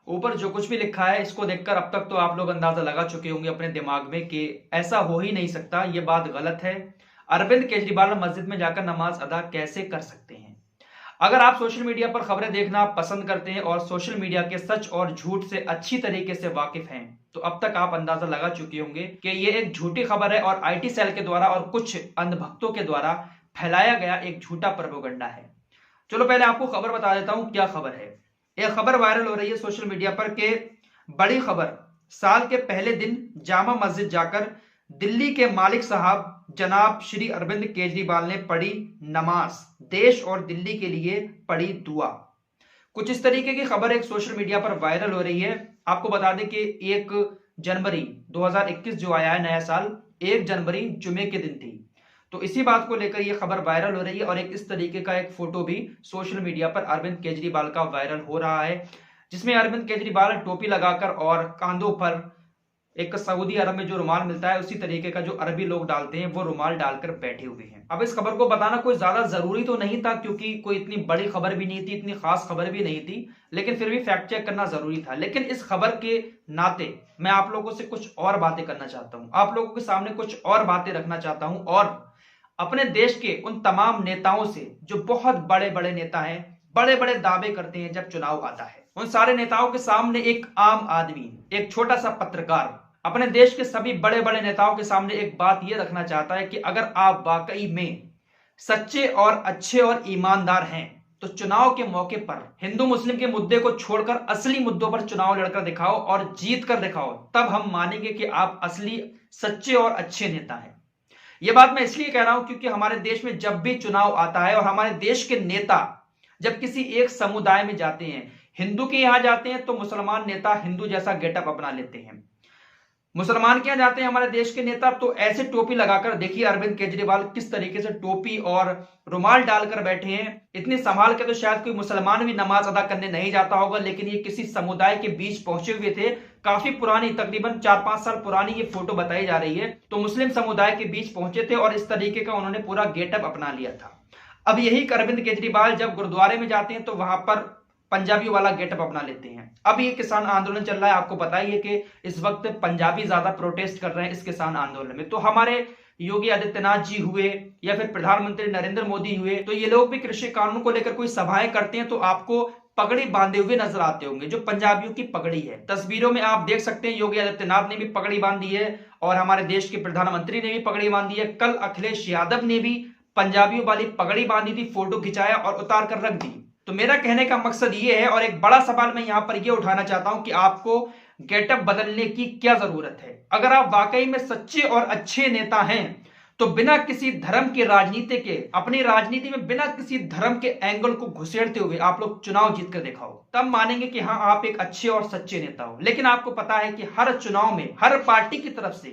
ऊपर जो कुछ भी लिखा है इसको देखकर अब तक तो आप लोग अंदाजा लगा चुके होंगे अपने दिमाग में कि ऐसा हो ही नहीं सकता, ये बात गलत है। अरविंद केजरीवाल मस्जिद में जाकर नमाज अदा कैसे कर सकते हैं? अगर आप सोशल मीडिया पर खबरें देखना पसंद करते हैं और सोशल मीडिया के सच और झूठ से अच्छी तरीके से वाकिफ हैं, तो अब तक आप अंदाजा लगा चुके होंगे कि ये एक झूठी खबर है और आईटी सेल के द्वारा और कुछ अंधभक्तों के द्वारा फैलाया गया एक झूठा प्रोपेगेंडा है। चलो पहले आपको खबर बता देता हूं क्या खबर है। एक खबर वायरल हो रही है सोशल मीडिया पर कि बड़ी खबर, साल के पहले दिन जामा मस्जिद जाकर दिल्ली के मालिक साहब जनाब श्री अरविंद केजरीवाल ने पढ़ी नमाज, देश और दिल्ली के लिए पढ़ी दुआ। कुछ इस तरीके की खबर एक सोशल मीडिया पर वायरल हो रही है। आपको बता दें कि 1 जनवरी 2021 जो आया है नया साल, 1 जनवरी जुमे के दिन थी। तो इसी बात को लेकर यह खबर वायरल हो रही है और एक इस तरीके का एक फोटो भी सोशल मीडिया पर अरविंद केजरीवाल का वायरल हो रहा है, जिसमें अरविंद केजरीवाल टोपी लगाकर और कांधों पर एक सऊदी अरब में जो रुमाल मिलता है उसी तरीके का जो अरबी लोग डालते हैं वो रुमाल डालकर बैठे हुए हैं। अब इस खबर को बताना कोई ज्यादा जरूरी तो नहीं था क्योंकि कोई इतनी बड़ी खबर भी नहीं थी, इतनी खास खबर भी नहीं थी, लेकिन फिर भी फैक्ट चेक करना जरूरी था। लेकिन इस खबर के नाते मैं आप लोगों से कुछ और बातें करना चाहता हूं, आप लोगों के सामने कुछ और बातें रखना चाहता हूं और अपने देश के उन तमाम नेताओं से जो बहुत बड़े बड़े नेता हैं, बड़े बड़े दावे करते हैं जब चुनाव आता है, उन सारे नेताओं के सामने एक आम आदमी, एक छोटा सा पत्रकार अपने देश के सभी बड़े बड़े नेताओं के सामने एक बात यह रखना चाहता है कि अगर आप वाकई में सच्चे और अच्छे और ईमानदार हैं तो चुनाव के मौके पर हिंदू मुस्लिम के मुद्दे को छोड़कर असली मुद्दों पर चुनाव लड़कर दिखाओ और जीत कर दिखाओ, तब हम मानेंगे कि आप असली सच्चे और अच्छे नेता हैं। यह बात मैं इसलिए कह रहा हूं क्योंकि हमारे देश में जब भी चुनाव आता है और हमारे देश के नेता जब किसी एक समुदाय में जाते हैं, हिंदू के यहां जाते हैं तो मुसलमान नेता हिंदू जैसा गेटअप अपना लेते हैं, मुसलमान के यहां जाते हैं हमारे देश के नेता तो ऐसे टोपी लगाकर, देखिए अरविंद केजरीवाल किस तरीके से टोपी और रुमाल डालकर बैठे हैं। इतनी संभाल के तो शायद कोई मुसलमान भी नमाज अदा करने नहीं जाता होगा, लेकिन ये किसी समुदाय के बीच पहुंचे हुए थे। काफी पुरानी, तकरीबन 4-5 साल पुरानी ये फोटो बताई जा रही है। तो मुस्लिम समुदाय के बीच पहुंचे थे और इस तरीके का उन्होंने पूरा गेटअप अपना लिया था। अब यही अरविंद केजरीवाल जब गुरुद्वारे में जाते हैं तो वहां पर पंजाबी वाला गेटअप अपना लेते हैं। अब ये किसान आंदोलन चल रहा है, आपको पता ही है कि इस वक्त पंजाबी ज्यादा प्रोटेस्ट कर रहे हैं इस किसान आंदोलन में। तो हमारे योगी आदित्यनाथ जी हुए या फिर प्रधानमंत्री नरेंद्र मोदी हुए, तो ये लोग भी कृषि कानून को लेकर कोई सभाएं करते हैं तो आपको पगड़ी बांधे हुए नजर आते होंगे, जो पंजाबियों की पगड़ी है। तस्वीरों में आप देख सकते हैं योगी आदित्यनाथ ने भी पगड़ी बांधी है और हमारे देश के प्रधानमंत्री ने भी पगड़ी बांधी है। कल अखिलेश यादव ने भी पंजाबियों वाली पगड़ी बांधी थी, फोटो खिंचाया और उतार कर रख दी। तो मेरा कहने का मकसद ये है और एक बड़ा सवाल मैं यहां पर यह उठाना चाहता हूं कि आपको गेटअप बदलने की क्या जरूरत है। अगर आप वाकई में सच्चे और अच्छे नेता हैं तो बिना किसी धर्म के राजनीति के, अपनी राजनीति में बिना किसी धर्म के एंगल को घुसेड़ते हुए आप लोग चुनाव जीत कर दिखाओ, तब मानेंगे कि हाँ आप एक अच्छे और सच्चे नेता हो। लेकिन आपको पता है कि हर चुनाव में हर पार्टी की तरफ से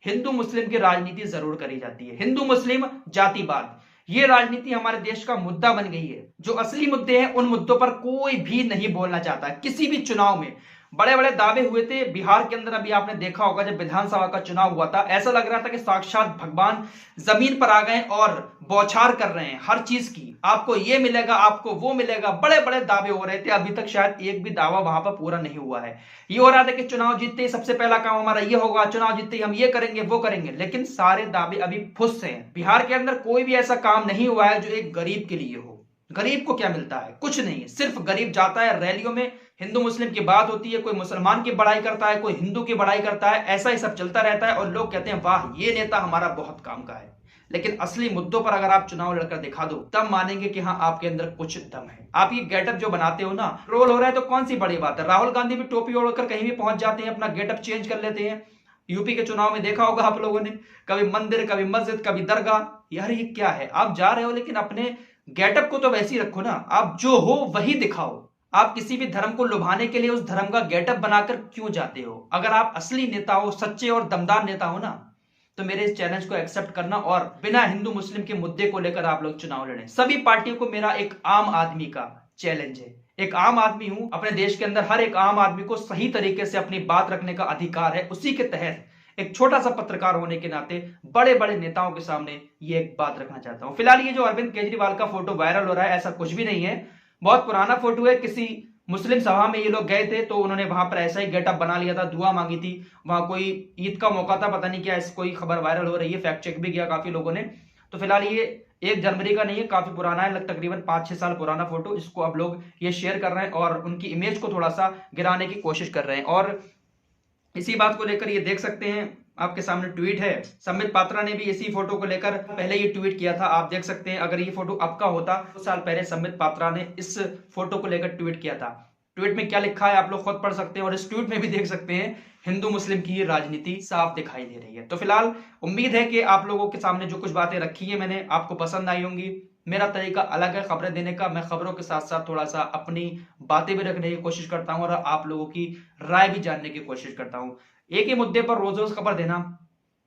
हिंदू मुस्लिम की राजनीति जरूर करी जाती है। हिंदू मुस्लिम जातिवाद, ये राजनीति हमारे देश का मुद्दा बन गई है। जो असली मुद्दे हैं उन मुद्दों पर कोई भी नहीं बोलना चाहता। किसी भी चुनाव में बड़े बड़े दावे हुए थे बिहार के अंदर, अभी आपने देखा होगा जब विधानसभा का चुनाव हुआ था, ऐसा लग रहा था कि साक्षात भगवान जमीन पर आ गए और बौछार कर रहे हैं हर चीज की। आपको ये मिलेगा, आपको वो मिलेगा, बड़े बड़े दावे हो रहे थे। अभी तक शायद एक भी दावा वहां पर पूरा नहीं हुआ है। ये हो रहा था कि चुनाव जीतते ही सबसे पहला काम हमारा ये होगा, चुनाव जीतते ही हम ये करेंगे वो करेंगे, लेकिन सारे दावे अभी फुस हैं। बिहार के अंदर कोई भी ऐसा काम नहीं हुआ है जो एक गरीब के लिए हो। गरीब को क्या मिलता है? कुछ नहीं। सिर्फ गरीब जाता है रैलियों में, हिंदू मुस्लिम की बात होती है, कोई मुसलमान की बड़ाई करता है, कोई हिंदू की बड़ाई करता है, ऐसा ही सब चलता रहता है और लोग कहते हैं वाह ये नेता हमारा बहुत काम का है। लेकिन असली मुद्दों पर अगर आप चुनाव लड़कर दिखा दो तब मानेंगे कि हाँ आपके अंदर कुछ दम है। आप ये गेटअप जो बनाते हो ना, ट्रोल हो रहा है तो कौन सी बड़ी बात है। राहुल गांधी भी टोपी ओढ़कर कहीं भी पहुंच जाते हैं, अपना गेटअप चेंज कर लेते हैं। यूपी के चुनाव में देखा होगा आप लोगों ने, कभी मंदिर, कभी मस्जिद, कभी दरगाह। यार ये क्या है? आप जा रहे हो लेकिन अपने गेटअप को तो वैसे ही रखो ना, आप जो हो वही दिखाओ। आप किसी भी धर्म को लुभाने के लिए उस धर्म का गेटअप बनाकर क्यों जाते हो? अगर आप असली नेता हो, सच्चे और दमदार नेता हो ना, तो मेरे इस चैलेंज को एक्सेप्ट करना और बिना हिंदू मुस्लिम के मुद्दे को लेकर आप लोग चुनाव लड़ें। सभी पार्टियों को मेरा एक आम आदमी का चैलेंज है। एक आम आदमी हूं, अपने देश के अंदर हर एक आम आदमी को सही तरीके से अपनी बात रखने का अधिकार है। उसी के तहत एक छोटा सा पत्रकार होने के नाते बड़े बड़े नेताओं के सामने ये एक बात रखना चाहता हूं। फिलहाल ये जो अरविंद केजरीवाल का फोटो वायरल हो रहा है ऐसा कुछ भी नहीं है, बहुत पुराना फोटो है, किसी मुस्लिम सभा में ये लोग गए थे तो उन्होंने वहां पर ऐसा ही गेटअप बना लिया था, दुआ मांगी थी। वहां कोई ईद का मौका था, पता नहीं क्या ऐसी कोई खबर वायरल हो रही है, फैक्ट चेक भी किया काफी लोगों ने। तो फिलहाल ये 1 जनवरी का नहीं है, काफी पुराना है, तकरीबन 5-6 साल पुराना फोटो। इसको अब लोग ये शेयर कर रहे हैं और उनकी इमेज को थोड़ा सा गिराने की कोशिश कर रहे हैं। और इसी बात को लेकर ये देख सकते हैं, आपके सामने ट्वीट है। संबित पात्रा ने भी इसी फोटो को लेकर पहले ये ट्वीट किया था, आप देख सकते हैं। अगर ये फोटो अब का होता, 2 साल पहले संबित पात्रा ने इस फोटो को लेकर ट्वीट किया था। ट्वीट में क्या लिखा है आप लोग खुद पढ़ सकते हैं, और इस ट्वीट में भी देख सकते हैं हिंदू मुस्लिम की राजनीति साफ दिखाई दे रही है। तो फिलहाल उम्मीद है कि आप लोगों के सामने जो कुछ बातें रखी है मैंने, आपको पसंद आई होंगी। मेरा तरीका अलग है खबरें देने का, मैं खबरों के साथ साथ थोड़ा सा अपनी बातें भी रखने की कोशिश करता हूं और आप लोगों की राय भी जानने की कोशिश करता हूं। एक ही मुद्दे पर रोज रोज खबर देना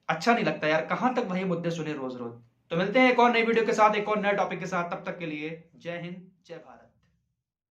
अच्छा नहीं लगता यार, कहां तक वही मुद्दे सुने रोज रोज। तो मिलते हैं एक और नई वीडियो के साथ, एक और नए टॉपिक के साथ। तब तक के लिए जय हिंद, जय भारत।